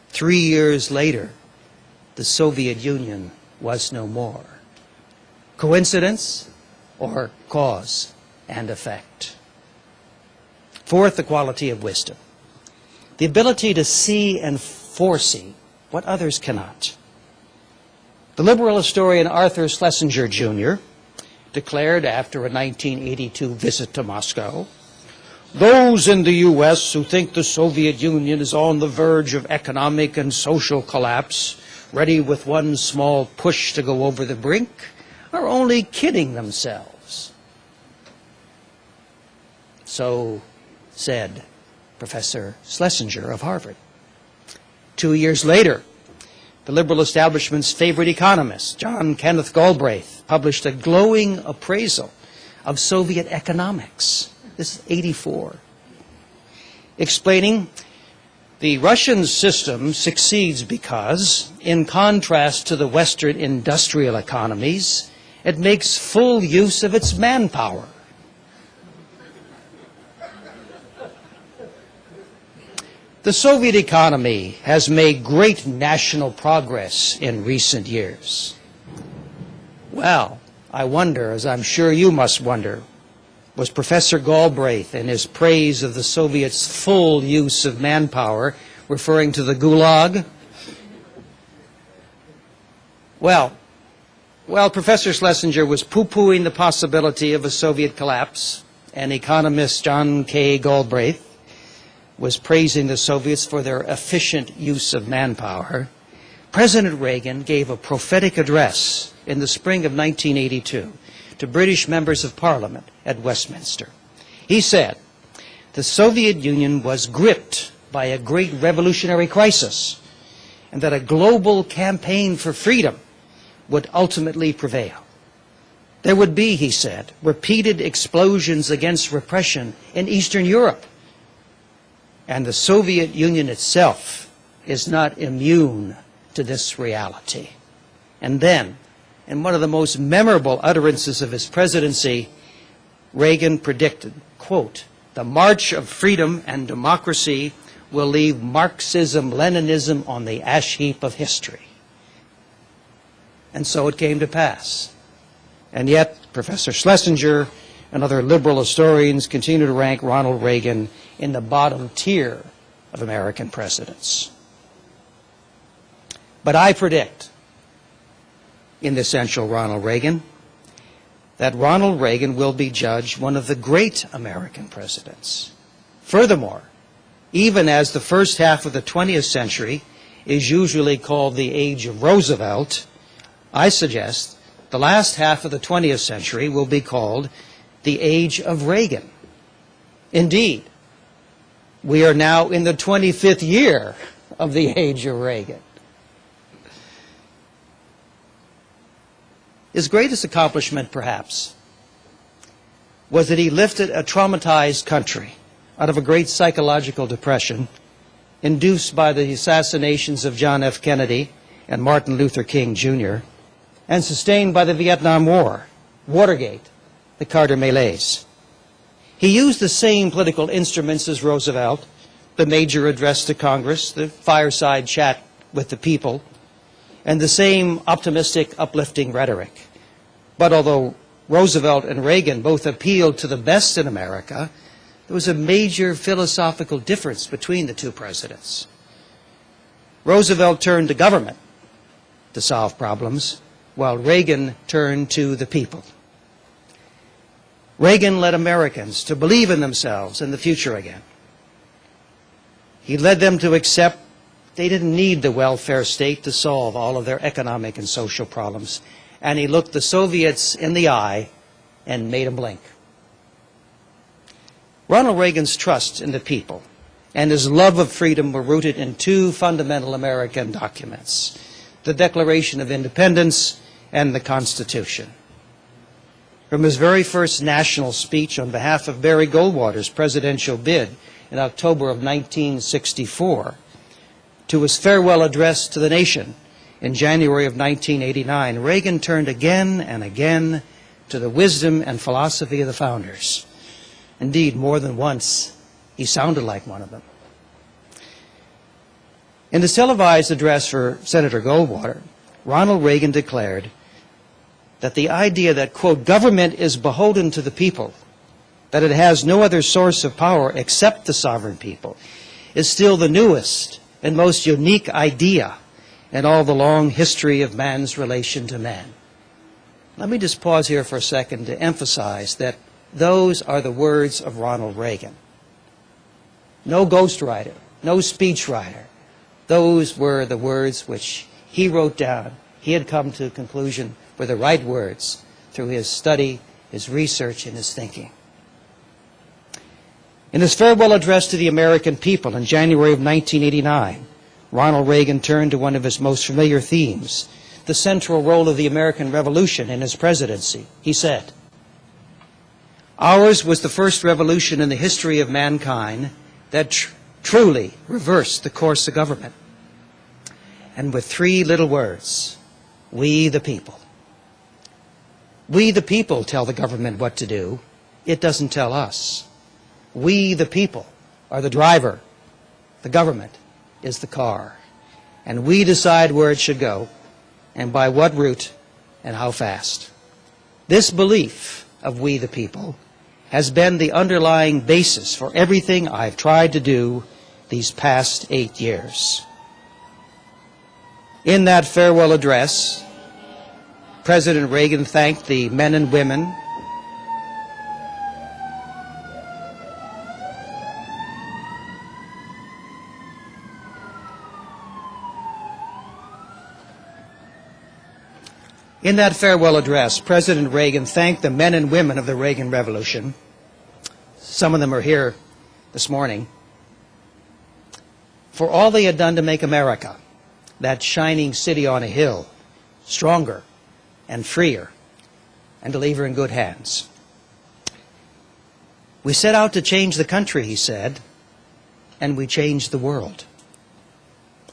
3 years later, the Soviet Union was no more. Coincidence or cause and effect? Fourth, the quality of wisdom. The ability to see and foresee what others cannot. The liberal historian Arthur Schlesinger, Jr. declared after a 1982 visit to Moscow, "Those in the U.S. who think the Soviet Union is on the verge of economic and social collapse, ready with one small push to go over the brink, are only kidding themselves." So said Professor Schlesinger of Harvard. 2 years later, the liberal establishment's favorite economist, John Kenneth Galbraith, published a glowing appraisal of Soviet economics. This is 84. Explaining the Russian system succeeds because, in contrast to the Western industrial economies, it makes full use of its manpower. The Soviet economy has made great national progress in recent years. Well, I wonder, as I'm sure you must wonder, was Professor Galbraith, in his praise of the Soviets' full use of manpower, referring to the Gulag? Well, Professor Schlesinger was poo-pooing the possibility of a Soviet collapse, and economist John K. Galbraith was praising the Soviets for their efficient use of manpower. President Reagan gave a prophetic address in the spring of 1982 to British members of Parliament at Westminster. He said, the Soviet Union was gripped by a great revolutionary crisis, and that a global campaign for freedom would ultimately prevail. There would be, he said, repeated explosions against repression in Eastern Europe. And the Soviet Union itself is not immune to this reality. And then, in one of the most memorable utterances of his presidency, Reagan predicted, quote, "The march of freedom and democracy will leave Marxism-Leninism on the ash heap of history." And so it came to pass. And yet, Professor Schlesinger and other liberal historians continue to rank Ronald Reagan in the bottom tier of American presidents. But I predict, in the essential Ronald Reagan, that Ronald Reagan will be judged one of the great American presidents. Furthermore, even as the first half of the 20th century is usually called the age of Roosevelt, I suggest the last half of the 20th century will be called the age of Reagan. Indeed, we are now in the 25th year of the age of Reagan. His greatest accomplishment, perhaps, was that he lifted a traumatized country out of a great psychological depression induced by the assassinations of John F. Kennedy and Martin Luther King, Jr., and sustained by the Vietnam War, Watergate, the Carter melees. He used the same political instruments as Roosevelt, the major address to Congress, the fireside chat with the people, and the same optimistic, uplifting rhetoric. But although Roosevelt and Reagan both appealed to the best in America, there was a major philosophical difference between the two presidents. Roosevelt turned to government to solve problems, while Reagan turned to the people. Reagan led Americans to believe in themselves and the future again. He led them to accept they didn't need the welfare state to solve all of their economic and social problems. And he looked the Soviets in the eye and made them blink. Ronald Reagan's trust in the people and his love of freedom were rooted in two fundamental American documents: the Declaration of Independence and the Constitution. From his very first national speech on behalf of Barry Goldwater's presidential bid in October of 1964 to his farewell address to the nation in January of 1989, Reagan turned again and again to the wisdom and philosophy of the founders. Indeed, more than once, he sounded like one of them. In his televised address for Senator Goldwater, Ronald Reagan declared that the idea that, quote, "government is beholden to the people, that it has no other source of power except the sovereign people," is still the newest and most unique idea in all the long history of man's relation to man. Let me just pause here for a second to emphasize that those are the words of Ronald Reagan. No ghostwriter, no speechwriter. Those were the words which he wrote down. He had come to a conclusion were the right words through his study, his research, and his thinking. In his farewell address to the American people in January of 1989, Ronald Reagan turned to one of his most familiar themes, the central role of the American Revolution in his presidency. He said, "Ours was the first revolution in the history of mankind that truly reversed the course of government. And with three little words, we the people. We the people tell the government what to do. It doesn't tell us. We the people are the driver. The government is the car. And we decide where it should go and by what route and how fast." This belief of we the people has been the underlying basis for everything I've tried to do these past 8 years. In that farewell address, President Reagan thanked the men and women In that farewell address, President Reagan thanked the men and women of the Reagan Revolution. Some of them are here this morning, for all they had done to make America, that shining city on a hill, stronger and freer, and to leave her in good hands. We set out to change the country, he said, and we changed the world.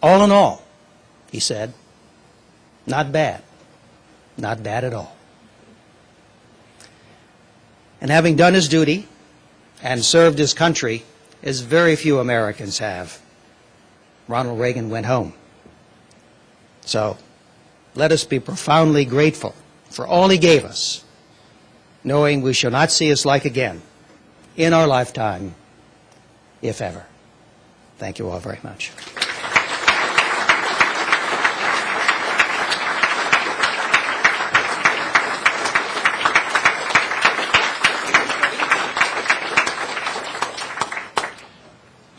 All in all, he said, not bad. Not bad at all. And having done his duty and served his country, as very few Americans have, Ronald Reagan went home. So let us be profoundly grateful for all he gave us, knowing we shall not see his like again in our lifetime, if ever. Thank you all very much.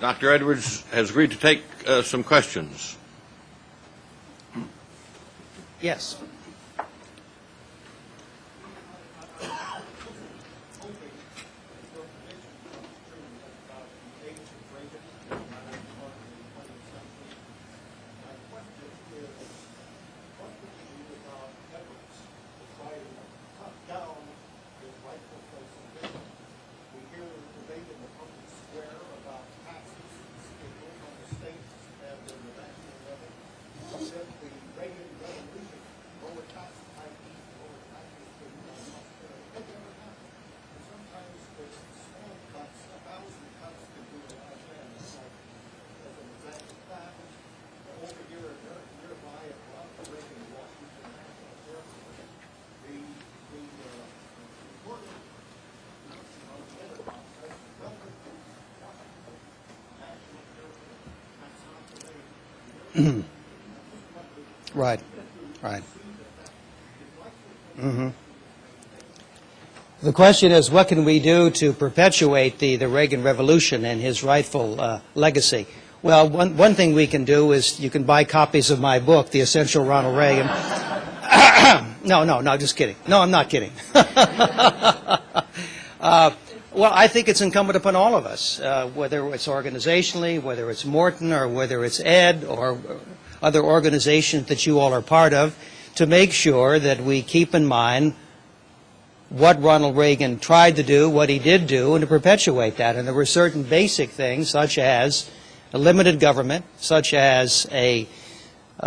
Dr. Edwards has agreed to take some questions. Yes. Right, right. The question is, what can we do to perpetuate the Reagan Revolution and his rightful legacy? Well, one thing we can do is you can buy copies of my book, The Essential Ronald Reagan. No, just kidding. No, I'm not kidding. Well, I think it's incumbent upon all of us, whether it's organizationally, whether it's Morton, or whether it's Ed, or other organizations that you all are part of, to make sure that we keep in mind what Ronald Reagan tried to do, what he did do, and to perpetuate that. And there were certain basic things, such as a limited government, such as a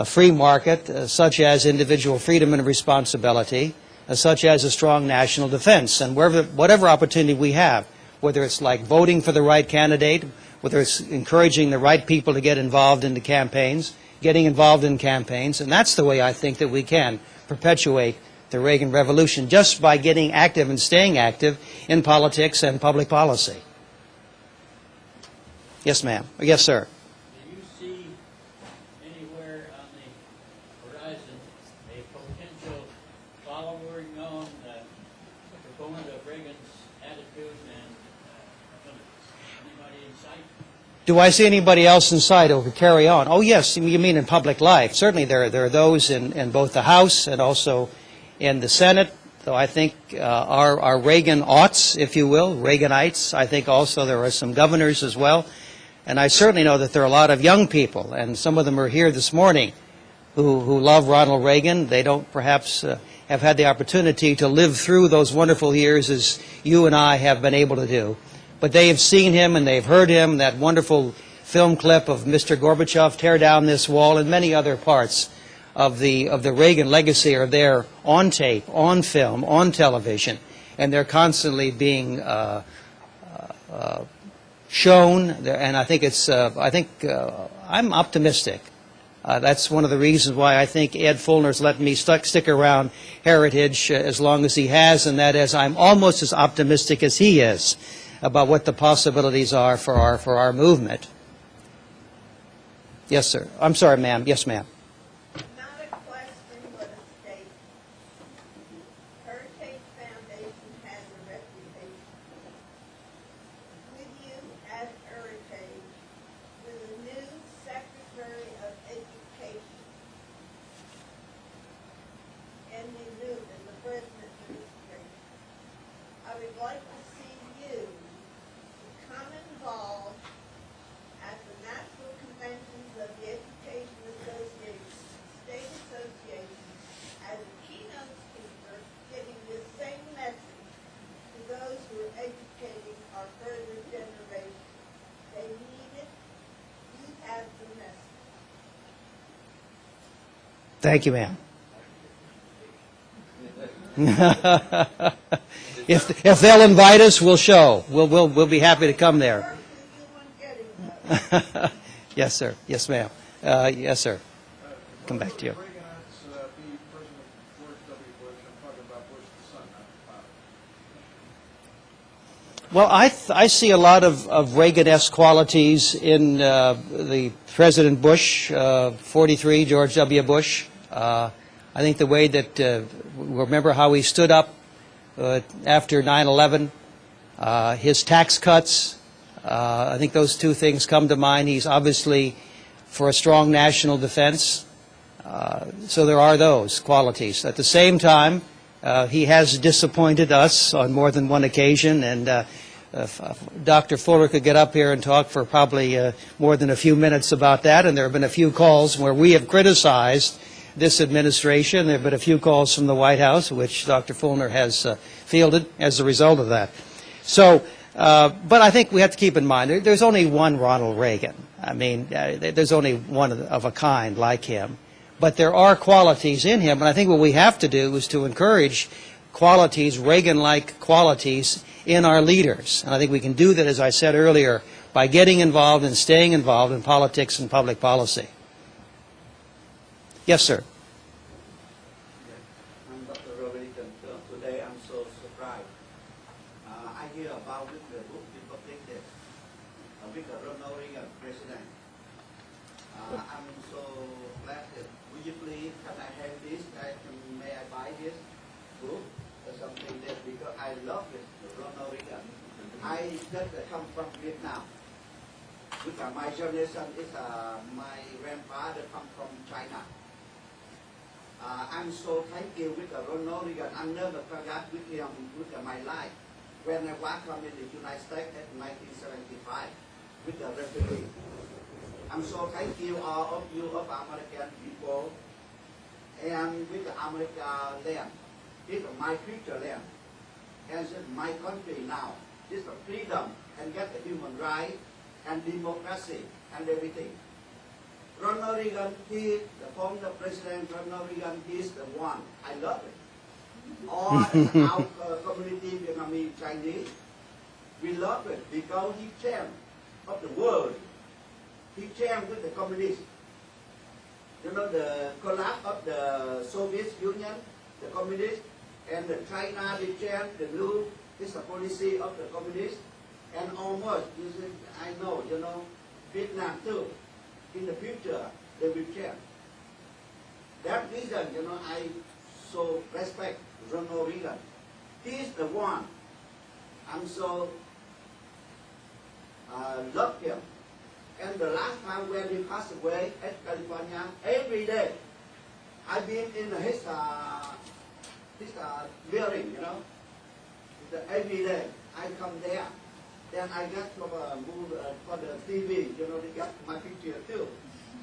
free market, such as individual freedom and responsibility, such as a strong national defense. And whatever opportunity we have, whether it's like voting for the right candidate, whether it's encouraging the right people to get involved in the campaigns, getting involved in campaigns, and that's the way I think that we can perpetuate the Reagan Revolution, just by getting active and staying active in politics and public policy. Yes, ma'am. Yes, sir. Do you see anywhere on the horizon a potential follower known proponent of Reagan's attitude, and anybody in sight? Do I see anybody else in sight who could carry on? Oh, yes. You mean in public life? Certainly, there are those in both the House and also in the Senate. Though I think our Reagan-aughts, if you will, Reaganites. I think also there are some governors as well. And I certainly know that there are a lot of young people, and some of them are here this morning, who love Ronald Reagan. They don't perhaps have had the opportunity to live through those wonderful years as you and I have been able to do. But they have seen him and they've heard him, that wonderful film clip of Mr. Gorbachev tear down this wall, and many other parts of the Reagan legacy are there on tape, on film, on television, and they're constantly being shown. And I think I'm optimistic. That's one of the reasons why I think Ed Fulner's let me stick around Heritage as long as he has, and that is I'm almost as optimistic as he is about what the possibilities are for our movement. Yes, sir. I'm sorry, ma'am. Yes, ma'am. Not a question, but a statement. Heritage Foundation has a reputation. With you as Heritage, with the new Secretary of Education, and the President Administration, I would like to see you become involved at the national conventions of the Education Association Thank you, ma'am. If they'll invite us, we'll show. We'll be happy to come there. Yes, sir. Yes, ma'am. Yes, sir. Come back to you. Well, I see a lot of Reagan-esque qualities in the President Bush, 43, George W. Bush. I think the way that, remember how he stood up after 9/11, his tax cuts, I think those two things come to mind. He's obviously for a strong national defense, so there are those qualities. At the same time, he has disappointed us on more than one occasion, and Dr. Fuller could get up here and talk for probably more than a few minutes about that, and there have been a few calls where we have criticized this administration. There have been a few calls from the White House, which Dr. Fuller has fielded as a result of that. So, but I think we have to keep in mind, there's only one Ronald Reagan. I mean, there's only one of a kind like him. But there are qualities in him, and I think what we have to do is to encourage qualities, Reagan-like qualities, in our leaders. And I think we can do that, as I said earlier, by getting involved and staying involved in politics and public policy. Yes, sir. I'm Dr. Robert. Today I'm so surprised. I hear about the book you published with Ronald Reagan, president. I'm so glad that, would you please, can I have this? May I buy this book or something that, because I love it, Ronald Reagan. I just come from Vietnam. Because my generation is my grandfather come from China. I'm so thankful with Ronald Reagan. I never forgot with him with my life. When I welcome in the United States in 1975 with the refugee. I'm so thankful all of you of American people and with the America land. It's my future land. And it's my country now. It's the freedom and get the human rights and democracy and everything. Ronald Reagan, the former president, Ronald Reagan, he's the one. I love it. All our community, Vietnamese, Chinese, we love it because he changed of the world. He changed with the communists. You know, the collapse of the Soviet Union, the communists, and the China, they changed the new, this policy of the communists, and almost, I know, you know, Vietnam too. In the future, they will change. That reason, you know, I so respect Ronald Reagan. He's the one. I'm so love him. And the last time when he passed away at California, every day, I've been in his building, you know. Every day, I come there. Then I get from a move for the TV, you know, they got my picture too.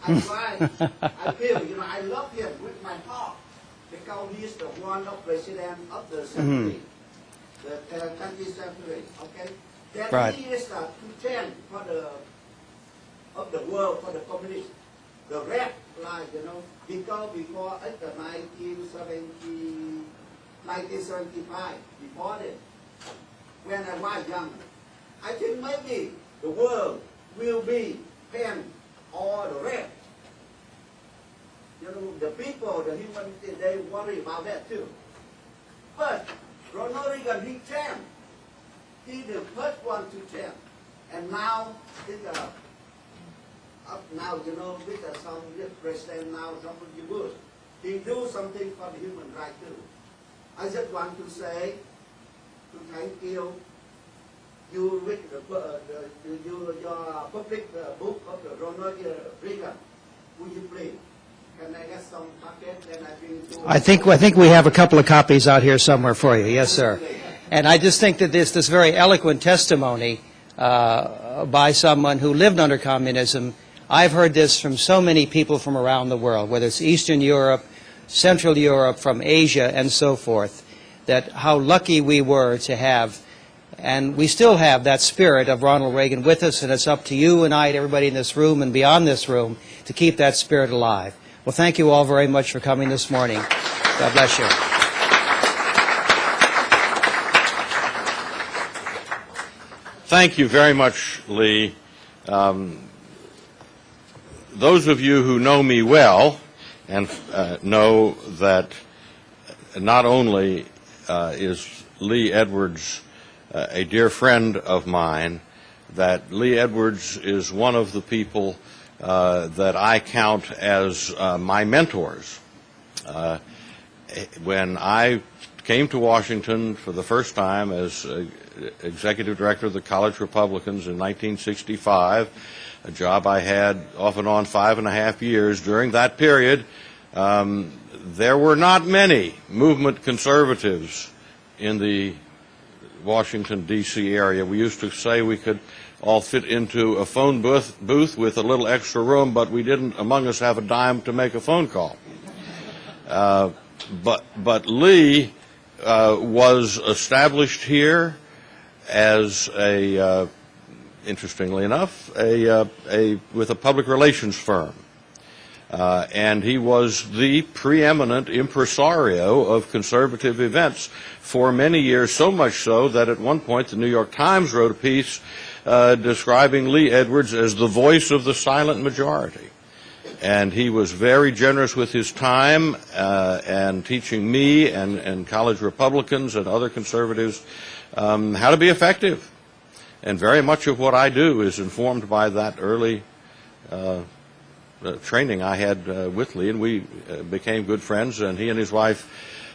I try, I feel, you know, I love him with my heart because he is the one of president of the century, the 20th century, okay? Then right. He is to change for of the world, for the communists, the red line, you know, because before at the 1975, before that, when I was young, I think maybe the world will be paint all the red. You know, the people, the human, they worry about that too. But Ronald Reagan, he changed. He the first one to change. And now, it's up now, you know, with some president now, somebody Bush, he do something for the human rights too. I just want to say, to thank you. You read your public book of the Ronald Reagan. Would you please? Can I get some packet and I bring to... I think we have a couple of copies out here somewhere for you. Yes, sir. And I just think that this very eloquent testimony by someone who lived under communism, I've heard this from so many people from around the world, whether it's Eastern Europe, Central Europe, from Asia, and so forth, that how lucky we were to have. And we still have that spirit of Ronald Reagan with us, and it's up to you and I, and everybody in this room and beyond this room, to keep that spirit alive. Well, thank you all very much for coming this morning. God bless you. Thank you very much, Lee. Those of you who know me well and know that not only is Lee Edwards a dear friend of mine, that Lee Edwards is one of the people that I count as my mentors. When I came to Washington for the first time as executive director of the College Republicans in 1965, a job I had off and on 5.5 years. During that period, there were not many movement conservatives in the Washington, D.C. area. We used to say we could all fit into a phone booth with a little extra room, but we didn't among us have a dime to make a phone call. But Lee was established here as interestingly enough, with a public relations firm. And he was the preeminent impresario of conservative events for many years, so much so that at one point the New York Times wrote a piece describing Lee Edwards as the voice of the silent majority. And he was very generous with his time and teaching me and college Republicans and other conservatives how to be effective. And very much of what I do is informed by that early training I had with Lee, and we became good friends, and he and his wife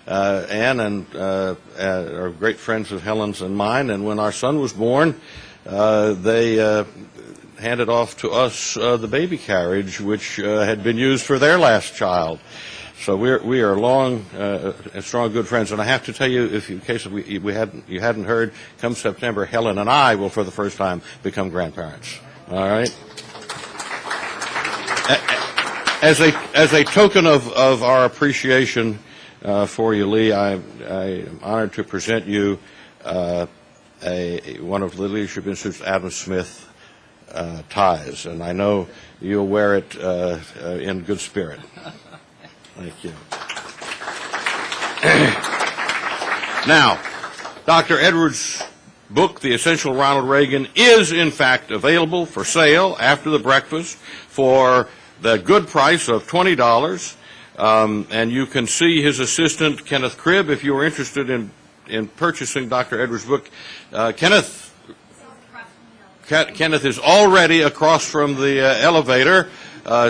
Ann are great friends of Helen's and mine, and when our son was born, they handed off to us the baby carriage, which had been used for their last child. So we are long and strong good friends, and I have to tell you, in case you hadn't heard, come September, Helen and I will, for the first time, become grandparents. All right. As a token of our appreciation for you, Lee, I am honored to present you one of the Leadership Institute's Adam Smith ties, and I know you'll wear it in good spirit. Thank you. Now, Dr. Edwards' book, The Essential Ronald Reagan, is in fact available for sale after the breakfast for the good price of $20. And you can see his assistant, Kenneth Cribb, if you are interested in purchasing Dr. Edwards' book. Kenneth is already across from the elevator,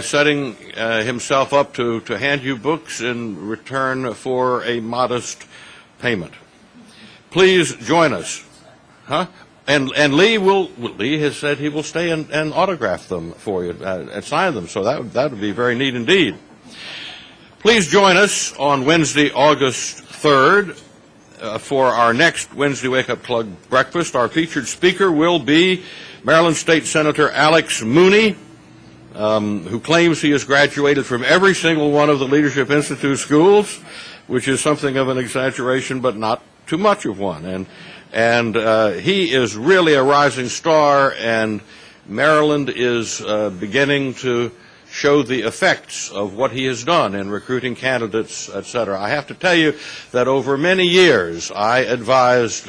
setting himself up to hand you books in return for a modest payment. Please join us. Huh? And Lee has said he will stay and autograph them for you and sign them, so that would be very neat indeed. Please join us on Wednesday, August 3rd, for our next Wednesday Wake Up Club breakfast. Our featured speaker will be Maryland State Senator Alex Mooney, who claims he has graduated from every single one of the Leadership Institute schools, which is something of an exaggeration, but not too much of one. And he is really a rising star, and Maryland is beginning to show the effects of what he has done in recruiting candidates, et cetera. I have to tell you that over many years I advised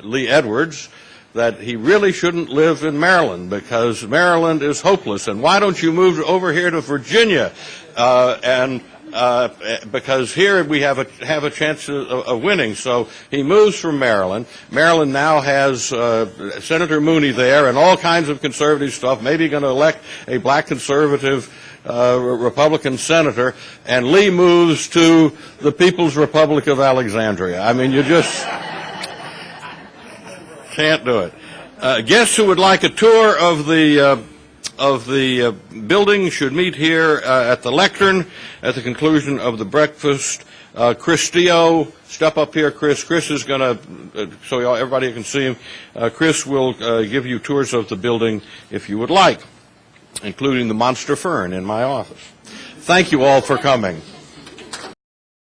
Lee Edwards that he really shouldn't live in Maryland because Maryland is hopeless, and why don't you move over here to Virginia because here we have a chance of winning. So he moves from Maryland. Maryland now has Senator Mooney there and all kinds of conservative stuff, maybe going to elect a black conservative Republican senator, and Lee moves to the People's Republic of Alexandria. I mean, you just can't do it. Guests who would like a tour of the building should meet here at the lectern at the conclusion of the breakfast. Chris Steo, step up here, Chris. Chris is going to, so everybody can see him, Chris will give you tours of the building if you would like, including the monster fern in my office. Thank you all for coming.